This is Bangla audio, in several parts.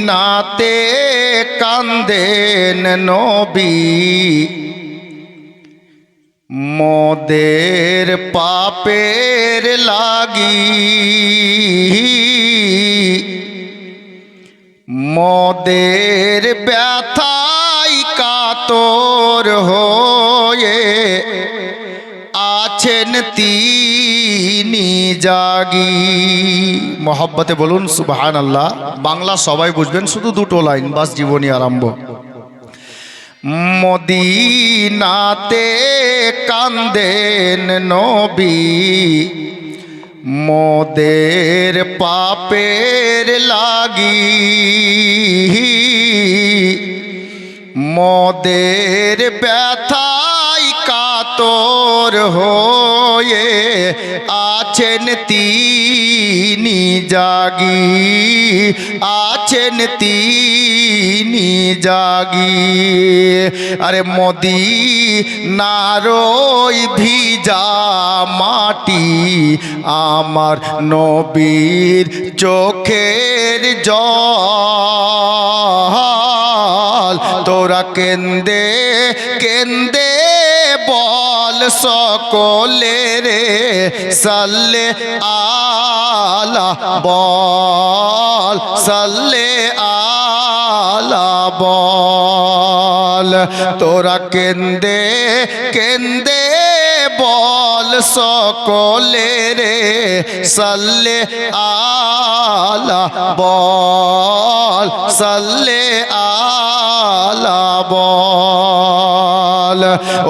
মদিনাতে কান্দেন নবী, মোদের পাপের লাগি, মোদের ব্যথায় কাতর হয়ে আছেন তিনি জাগি। মহব্বতে বলুন সুবহানাল্লাহ। বাংলা সবাই বুঝবেন, শুধু দুটো লাইন বাস, জীবনী আরম্ভ। মদিনাতে কান্দেন নবী, মোদের পাপের লাগি, মোদের ব্যথায় কাতর হয়ে আছেন তিনি জাগি, আছেন তিনি জাগি। আরে মদিনারই ভিজা মাটি আমার নবীর চোখের জল, তোরা কেন্দে কেন্দে বল সকলে রে সাল্লে আলা, বল সাল্লে আলা বল। তোরা কেন্দে কেন্দে বল সকলে রে সাল্লে আলা, বল সাল্লে আলা বল।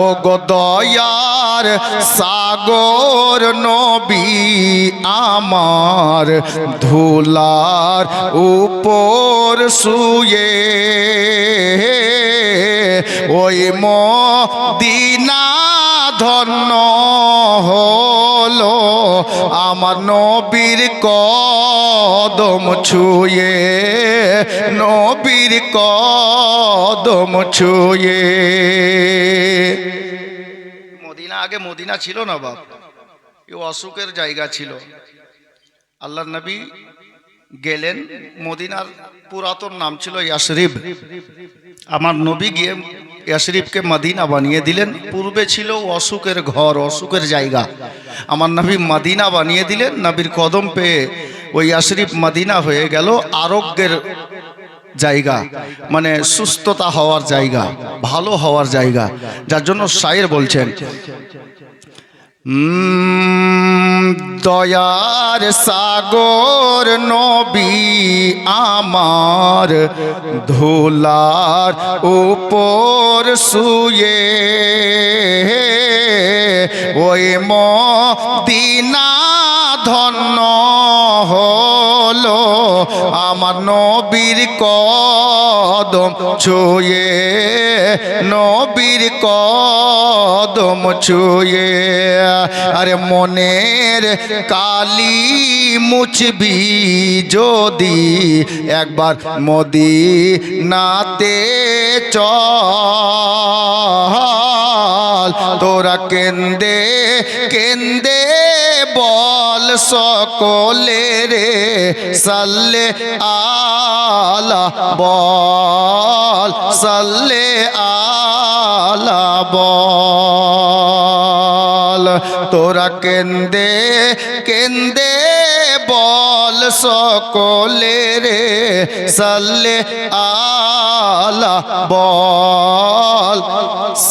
ও গো দয়ার সাগর নবী আমার, ধুলার উপর শুয়ে ওই মদিনা ধন্য হলো আমার নবীর কদম ছুঁয়ে, নবীর কদম ছুঁয়ে। মদিনা আগে মদিনা ছিল না বাপ, এ অসুখের জায়গা ছিল। আল্লাহর নবী গেলেন, মদিনার পুরাতন নাম ছিল ইয়াসরিব। আমার নবী গিয়ে ইয়াসরিবকে মদিনা বানিয়ে দিলেন। পূর্বে ছিল অসুখের ঘর, অসুখের জায়গা। আমার নবী মদিনা বানিয়ে দিলেন। নবীর কদম পেয়ে ওই ইয়াসরিব মদিনা হয়ে গেল আরোগ্যের জায়গা, মানে সুস্থতা হওয়ার জায়গা, ভালো হওয়ার জায়গা। যার জন্য শায়ের বলছেন, দয়ার সাগর নবী আমার, ধুলার উপর শুয়ে ওই মদিনা ধন্য হলো আমার নবীর কদম ছুঁয়ে, নবীর কদম ছুঁয়ে। আরে মনের কালি মুছবি যদি একবার মদিনাতে চল, তোরা কেন্দে কেন্দে বল সকলে রে সাল্লে আলা, বল সাল্লে আলা বল। তোরা কেন্দে কেন্দে বল সকলে রে সাল্লে আলা, বল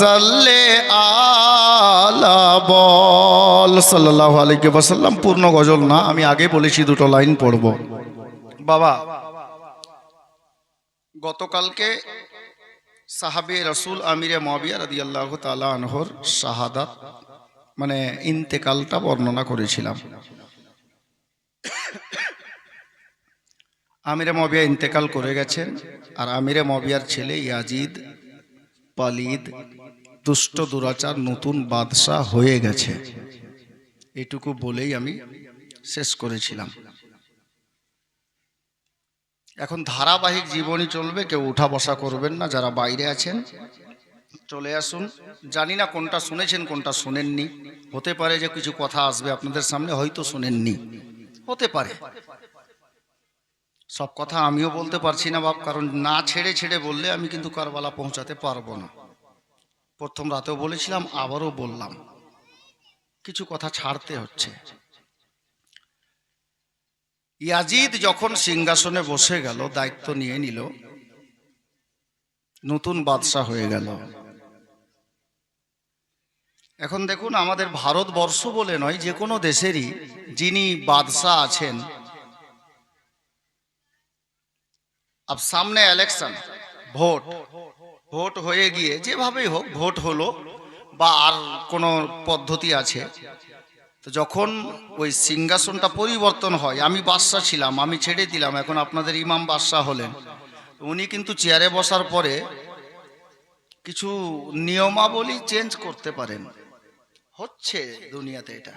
সাল্লে আলা বল। সাল্লাল্লাহু আলাইহি ওয়াসাল্লাম। পূর্ণ গজল না, আমি আগে বলেছি দুটো লাইন পড়ব। বাবা, গতকালকে সাহাবে রসুল আমিরে মুআবিয়া রাদিয়াল্লাহু তাআলা আনহুর শাহাদাত, মানে ইন্তেকালটা বর্ণনা করেছিলাম। আমিরে মুআবিয়া ইন্তেকাল করে গেছেন, আর আমিরে মুআবিয়ার ছেলে ইয়াজিদ পালিদ, দুষ্ট দুরাচার, নতুন বাদশাহ হয়ে গেছে। এটুকু বলেই আমি শেষ করেছিলাম। এখন ধারাবাহিক জীবনী চলবে, কেউ উঠা বসা করবেন না। যারা বাইরে আছেন চলে আসুন। জানি না কোনটা শুনেছেন কোনটা শুনেননি, হতে পারে যে কিছু কথা আসবে আপনাদের সামনে, হয়তো শুনেননি, হতে পারে। সব কথা আমিও বলতে পারছি না বাপ, কারণ না ছেড়ে ছেড়ে বললে আমি কিন্তু কারবালা পৌঁছাতে পারবো না। প্রথম রাতেও বলেছিলাম, আবারও বললাম, কিছু কথা ছাড়তে হচ্ছে। ইয়াজিদ যখন সিংহাসনে বসে গেল, দায়িত্ব নিয়ে নিল, নতুন বাদশা হয়ে গেল। এখন দেখুন, আমাদের ভারতবর্ষ বলে নয়, যে কোনো দেশেরই যিনি বাদশা আছেন, আব সামনে ইলেকশন, ভোট, ভোট হয়ে গিয়ে যেভাবেই হোক ভোট হলো বা আর কোনো পদ্ধতি আছে, তো যখন ওই সিংহাসনটা পরিবর্তন হয়, আমি বাদশা ছিলাম, আমি ছেড়ে দিলাম, এখন আপনাদের ইমাম বাদশা হলেন, উনি কিন্তু চেয়ারে বসার পরে কিছু নিয়মাবলী চেঞ্জ করতে পারেন। হচ্ছে দুনিয়াতে এটা।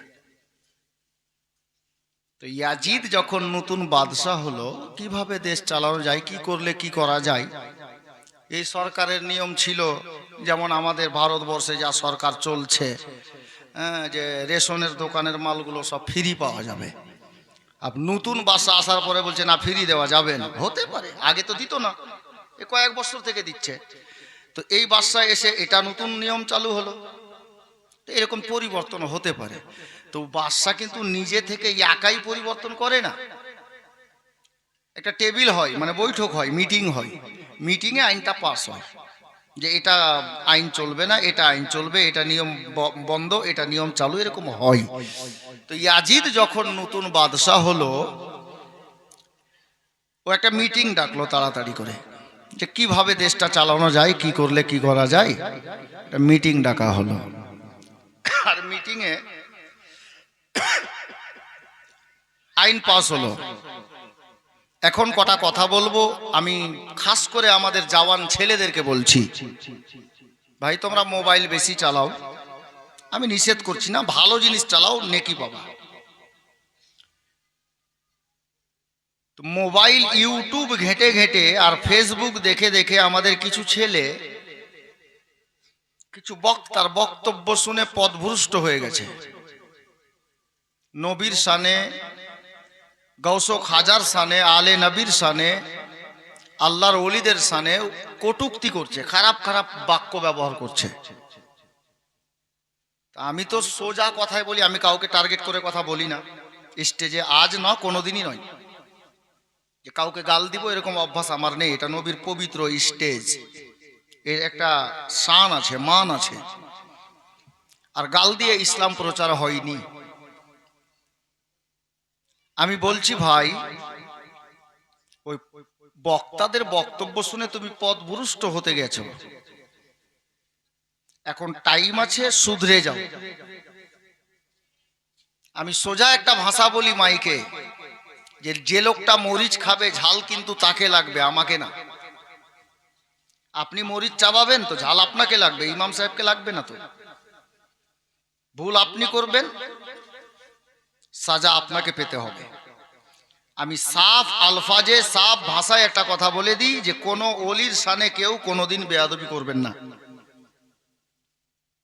তো ইয়াজিদ যখন নতুন বাদশা হলো, কিভাবে দেশ চালানো যায়, কি করলে কি করা যায়, এই সরকারের নিয়ম ছিল, যেমন আমাদের ভারতবর্ষে যা সরকার চলছে, যে রেশনের দোকানের মালগুলো সব ফ্রি পাওয়া যাবে। আর নতুন বাদশা আসার পরে বলছে না, ফ্রি দেওয়া যাবে না। হতে পারে, আগে তো দিত না, এ কয়েক বছর থেকে দিচ্ছে। তো এই বাদশা এসে এটা নতুন নিয়ম চালু হলো, তো এরকম পরিবর্তন হতে পারে। তো বাদশা কিন্তু নিজে থেকে একাই পরিবর্তন করে না। একটা টেবিল হয়, মানে বৈঠক হয়, মিটিং হয়, মিটিংয়ে আইনটা পাস হয় যে এটা আইন চলবে না, এটা আইন চলবে, এটা নিয়ম বন্ধ, এটা নিয়ম চালু, এরকম হয়। তো ইয়াজিদ যখন নতুন বাদশা হলো, ও একটা মিটিং ডাকলো তাড়াতাড়ি করে, যে কিভাবে দেশটা চালানো যায়, কি করলে কি করা যায়, একটা মিটিং ডাকা হলো। আর মিটিংয়ে আইন পাস হলো। এখন কটা কথা বলবো, আমি খাস করে আমাদের জওয়ান ছেলেদেরকে বলছি, ভাই তোমরা মোবাইল বেশি চালাও, আমি নিষেধ করছি না, ভালো জিনিস চালাও, নেকি পাবা। তো মোবাইল, ইউটিউব ঘেঁটে ঘেঁটে আর ফেসবুক দেখে দেখে আমাদের কিছু ছেলে কিছু বক্তার বক্তব্য শুনে পথভ্রষ্ট হয়ে গেছে। নবীর শানে, গৌসো খাজার শানে, আলে নবীর শানে, আল্লাহর ওলিদের শানে কটূক্তি করছে, খারাপ খারাপ বাক্য ব্যবহার করছে। আমি তো সোজা কথাই বলি, আমি কাউকে টার্গেট করে কথা বলি না স্টেজে, আজ না, কোনোদিনই নয় যে কাউকে গাল দিব, এরকম অভ্যাস আমার নেই। এটা নবীর পবিত্র স্টেজ, এর একটা শান আছে, মান আছে, আর গাল দিয়ে ইসলাম প্রচার হয়নি। আমি বলছি ভাই, ওই বক্তাদের বক্তব্য শুনে তুমি পথভ্রষ্ট হতে গেছো, এখন টাইম আছে, শুধরে যাও। আমি সোজা একটা ভাষা বলি মাইকে, যে লোকটা মরিচ খাবে, ঝাল কিন্তু তাকে লাগবে, আমাকে না। আপনি মরিচ চাবাবেন তো ঝাল আপনাকে লাগবে, ইমাম সাহেবকে লাগবে না। তো ভুল আপনি করবেন, সাজা আপনাকে পেতে হবে। আমি সাফ আলফাজে, সাফ ভাষায় একটা কথা বলে দিই, যে কোনো ওলির শানে কেউ কোনোদিন বেয়াদবি করবেন না,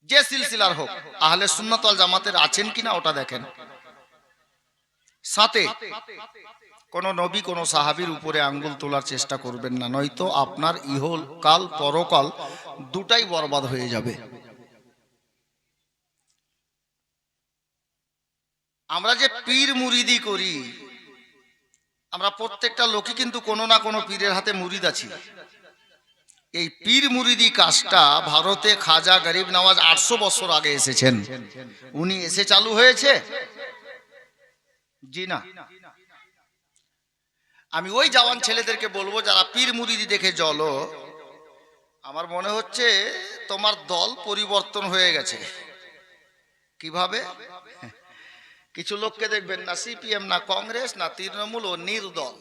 যে সিলসিলার হোক। আহলে সুন্নাত ওয়াল জামাতের আছেন কিনা ওটা দেখেন। সাথে কোন নবী, কোন সাহাবীর উপরে আঙ্গুল তোলার চেষ্টা করবেন না, নয়তো আপনার ইহকাল পরকাল দুটাই বরবাদ হয়ে যাবে। আমরা যে পীর মুরিদি করি, আমরা প্রত্যেকটা লোকই কিন্তু কোনো না কোনো পীরের হাতে মুরিদ আছি। এই পীর মুরিদি কাজটা ভারতে খাজা গরিব নওয়াজ 800 বছর আগে এসেছেন, উনি এসে চালু হয়েছে? জি না। আমি ওই জওয়ান ছেলেদেরকে বলবো, যারা পীর মুরিদি দেখে জ্বলো, আমার মনে হচ্ছে তোমার দল পরিবর্তন হয়ে গেছে। কিভাবে? কিছু লোককে দেখবেন না সিপিএম, না কংগ্রেস, না তৃণমূল, ও নির্দল,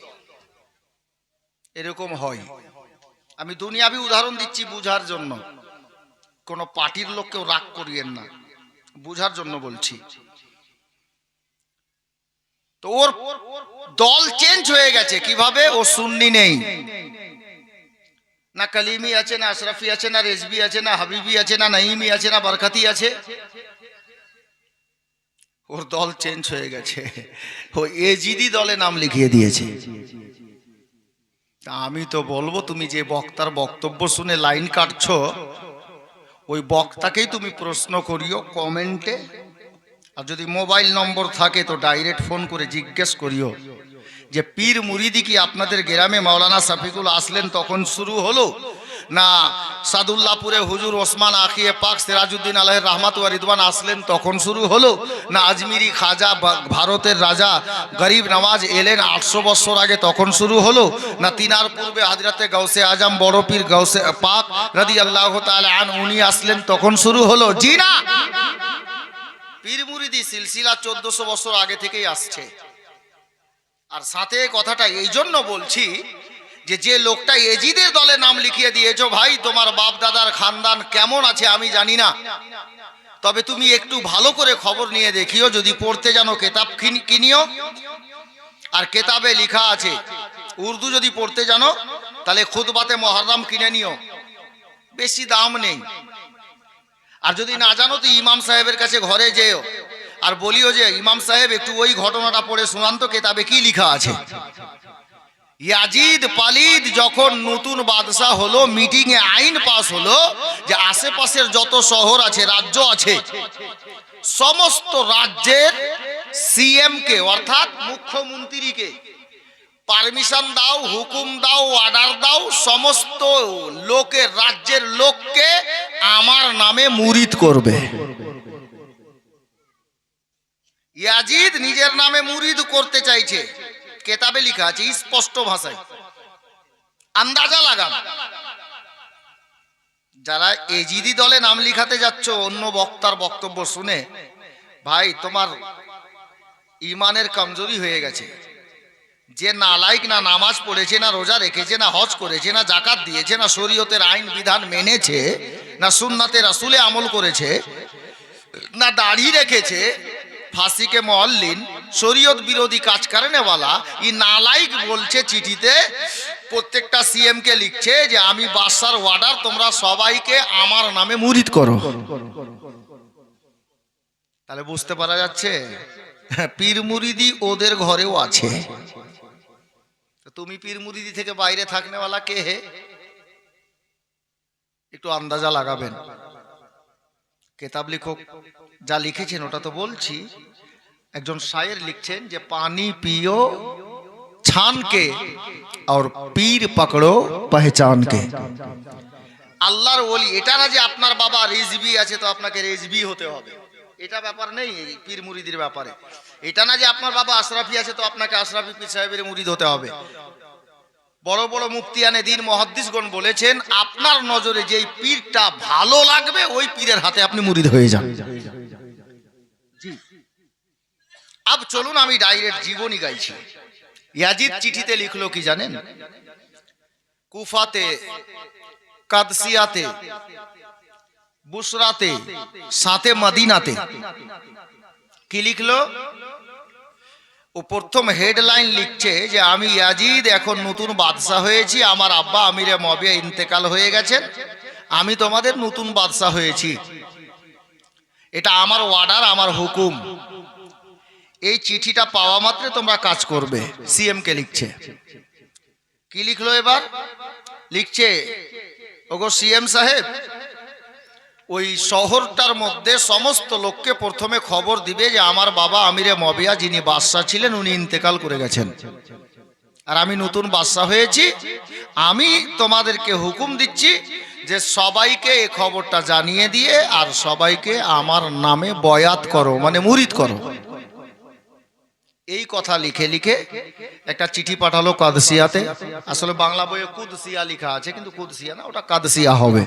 এরকম হয়। আমি দুনিয়াবি উদাহরণ দিচ্ছি বুঝার জন্য, কোন পার্টির লোককেও রাগ করিয়েন না, বুঝার জন্য বলছি। তো ওর দল চেঞ্জ হয়ে গেছে। কিভাবে? ও সুন্নি নেই, না কালিমি আছে, না আশরাফি আছে, না রেজবি আছে, না হাবিবি আছে, না নাইমি আছে, না বরকতি আছে। ওর দল চেঞ্জ হয়ে গেছে, ও এজিদি দলে নাম লিখিয়ে দিয়েছে। আমি তো বলবো, তুমি যে বক্তার বক্তব্য শুনে লাইন কাটছো, ওই বক্তাকেই তুমি প্রশ্ন করিও কমেন্টে। আর যদি মোবাইল নম্বর থাকে তো ডাইরেক্ট ফোন করে জিজ্ঞেস করিও যে পীর মুরিদি কি আপনাদের গ্রামে মাওলানা শফিকুল আসলেন তখন শুরু হলো, না সাদুল্লাহপুরে হুজুর ওসমান আখিয়ে পাক সিরাজউদ্দিন আলাইহির রহমাত ওয়া রিদওয়ান আসলেন তখন শুরু হলো, না আজমিরি খাজা ভারতের রাজা গরিব নওয়াজ এলেন 800 বছর আগে তখন শুরু হলো, না তিনার পূর্বে হযরতে গাউসে আজম বড় পীর গাউসে পাক রাদিয়াল্লাহু তাআলা আন উনি আসলেন তখন শুরু হলো? জি না, পীর মুরিদি সিলসিলা 1400 বছর আগে থেকেই আসছে। আর সাথে কথাটা এই জন্য বলছি যে যে লোকটা এজিদের দলে নাম লিখিয়ে দিয়েছো, ভাই তোমার বাপ দাদার খানদান কেমন আছে আমি জানি না, তবে তুমি একটু ভালো করে খবর নিয়ে দেখিও, যদি পড়তে জানো কেতাব কিনিও। আর কেতাবে লেখা আছে, উর্দু যদি পড়তে জানো তাহলে খুতবাতে মুহররম কিনে নিও, বেশি দাম নেই। আর যদি না জানো তো ইমাম সাহেবের কাছে ঘরে যেও আর বলিও যে ইমাম সাহেব একটু ওই ঘটনাটা পড়ে শোনান তো, কেতাবে কি লেখা আছে। ইয়াজিদ পালিদ যখন নতুন বাদশা হলো, মিটিং এ আইন পাস হলো যে আশেপাশের যত শহর আছে, রাজ্য আছে, সমস্ত রাজ্যের সিএম কে অর্থাৎ মুখ্যমন্ত্রীকে পারমিশন দাও, হুকুম দাও, অর্ডার দাও, সমস্ত লোকের রাজ্যের লোককে আমার নামে মুরিদ করবে। ইয়াজিদ নিজের নামে মুরিদ করতে চাইছে, কেতাবে লেখা আছে স্পষ্ট ভাষায়, আন্দাজা লাগান। যারা এজিদি দলে নাম লিখাতে যাচ্ছ অন্য বক্তার বক্তব্য শুনে, ভাই তোমার ইমানের কমজোরি হয়ে গেছে। যে নালায়েক, না নামাজ পড়েছে, না রোজা রেখেছে, না হজ করেছে, না জাকাত দিয়েছে, না শরীয়তের আইন বিধান মেনেছে, না সুন্নাতে রাসূলে আমল করেছে, না দাড়ি রেখেছে, ফাঁসি কে মুআল্লিন, শরীয়ত বিরোধী কাজ করেনেওয়ালা, ই নালায়েক বলছে চিঠিতে প্রত্যেকটা সিএম কে লিখছে যে আমি বাদশার অর্ডার, তোমরা সবাইকে আমার নামে মুরিদ করো। তাহলে বুঝতে পারা যাচ্ছে পীর মুরিদি ওদের ঘরেও আছে। তুমি পীর মুরিদি থেকে বাইরে থাকনেওয়ালা কে হে, একটু আন্দাজা লাগাবেন। কেতাব লেখক যা লিখেছেন ওটা তো বলছি। একজন শায়ের লিখছেন যে পানি পিও ছান কে আর পীর পকড়ো পহচান কে। আল্লাহর ওলি এটা না যে আপনার বাবা রিজভি আছে তো আপনাকে রিজভি হতে হবে, এটা ব্যাপার নেই পীর মুরিদির ব্যাপারে। এটা না যে আপনার বাবা আশরাফি আছে তো আপনাকে আশরাফি পীর সাহেবের মুরিদ হতে হবে। বড় বড় মুফতিয়ানে দ্বীন মুহাদ্দিসগণ বলেছেন আপনার নজরে যেই পীরটা ভালো লাগবে ওই পীরের হাতে আপনি মুরিদ হয়ে যান। আব চলুন আমি ডাইরেক্ট জীবনী গাইছি। ইয়াজিদ চিঠিতে লিখলো কি জানেন? কুফাতে, কাদসিয়াতে, বুসরাতে, সাথে মদিনাতে কি লিখলো? ও প্রথম হেডলাইন লিখছে যে আমি ইয়াজিদ এখন নতুন বাদশা হয়েছি, আমার আব্বা আমিরে মুয়াবিয়া ইন্তেকাল হয়ে গেছেন, আমি তোমাদের নতুন বাদশা হয়েছি, এটা আমার অর্ডার, আমার হুকুম। এই চিঠিটা পাওয়া মাত্র তোমরা কাজ করবে। সিএম কে লিখছে। কি লিখলো এবার? লিখছে ওগো সিএম সাহেব, ওই শহরটার মধ্যে সমস্ত লোককে প্রথমে খবর দিবে যে আমার বাবা আমিরে মুয়াবিয়া যিনি বাদশা ছিলেন উনি ইন্তেকাল করে গেছেন, আর আমি নতুন বাদশা হয়েছি। আমি তোমাদেরকে হুকুম দিচ্ছি যে সবাইকে এই খবরটা জানিয়ে দিয়ে আর সবাইকে আমার নামে বয়াত করো, মানে মুরিদ করো। এই কথা লিখে লিখে একটা চিঠি পাঠালো কাদসিয়াতে। আসলে বাংলা বইয়ে কুদসিয়া লেখা আছে, কিন্তু কুদসিয়া না, ওটা কাদসিয়া হবে।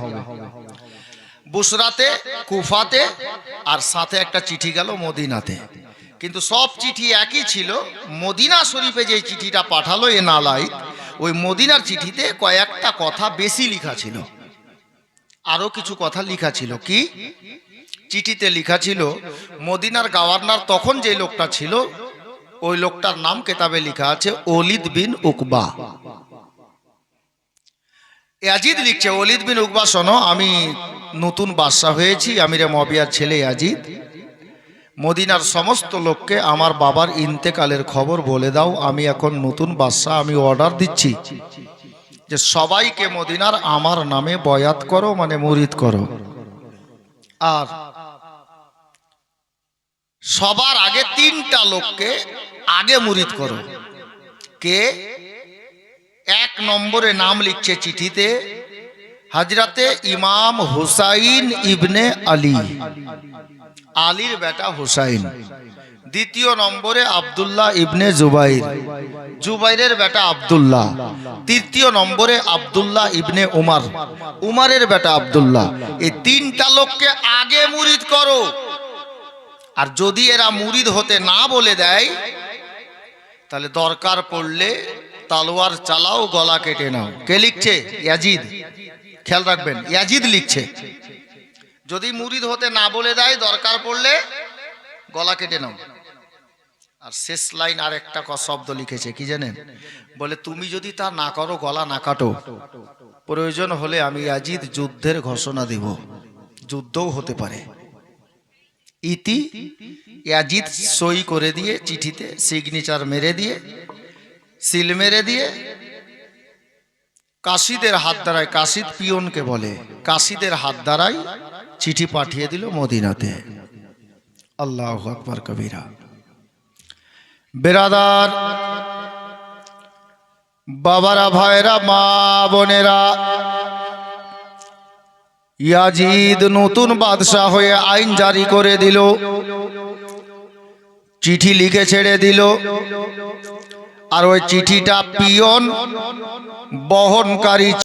বুসরাতে, কুফাতে, আর সাথে একটা চিঠি গেল মদিনাতে। কিন্তু সব চিঠি একই ছিল। মদিনা শরীফে যে চিঠিটা পাঠালো এ নালায়েক, ওই মদিনার চিঠিতে কয়েকটা কথা বেশি লেখা ছিল, আরো কিছু কথা লেখা ছিল। কি চিঠিতে লেখা ছিল? মদিনার গভর্নর তখন যে লোকটা ছিল ওই লোকটার নাম কেতাবে লেখা আছে ওলিদ বিন উকবা। ইয়াজিদ লিখছে ওলিদ বিন উকবা, শোনো আমি নতুন বাদশা হয়েছি, আমিরে মুয়াবিয়ার ছেলে ইয়াজিদ, মদিনার সমস্ত লোককে আমার বাবার ইন্তেকালের খবর বলে দাও, আমি এখন নতুন বাদশা, আমি অর্ডার দিচ্ছি যে সবাইকে মদিনার আমার নামে বয়াত করো, মানে মুরিদ করো। আর সবার আগে 3টা লোককে আগে মুরিদ করো। কে? 1 নম্বরে নাম লিখছে চিঠিতে হযরতে ইমাম হুসাইন ইবনে আলী, আলীর বেটা হুসাইন। 2 নম্বরে আব্দুল্লাহ ইবনে জুবাইর, জুবাইরের বেটা আব্দুল্লাহ। 3 নম্বরে আব্দুল্লাহ ইবনে উমর, উমরের বেটা আব্দুল্লাহ। এই 3টা লোককে আগে মুরিদ করো। আর যদি এরা মুরিদ হতে না বলে দেয়, তাহলে দরকার পড়লে তলোয়ার চালাও, গলা কেটে নাও। কে লিখছে? ইয়াজিদ। খেয়াল রাখবেন, ইয়াজিদ লিখছে। যদি মুরিদ হতে না বলে দেয়, দরকার পড়লে গলা কেটে নাও। আর শেষ লাইন আর একটা শব্দ লিখেছে, কি জানেন? বলে তুমি যদি তা না করো, গলা না কাটো, প্রয়োজন হলে আমি ইয়াজিদ যুদ্ধের ঘোষণা দেব, যুদ্ধও হতে পারে। ইতি ইয়াজিদ সই করে দিয়ে চিঠিতে সিগনেচার মেরে দিয়ে, সিল মেরে দিয়ে, কাশিদের হাত দ্বারায়, কাশিদ পিয়নকে বলে, কাশিদের হাত দ্বারাই চিঠি পাঠিয়ে দিল মদিনাতে। আল্লাহু আকবার কবিরা। বেরাদার, বাবারা, ভাইরা, মা বোনেরা, ইয়াজিদ নতুন বাদশাহ হয়ে আইন জারি করে দিল, চিঠি লিখে ছেড়ে দিল। আর ওই চিঠিটা পিয়ন বহনকারী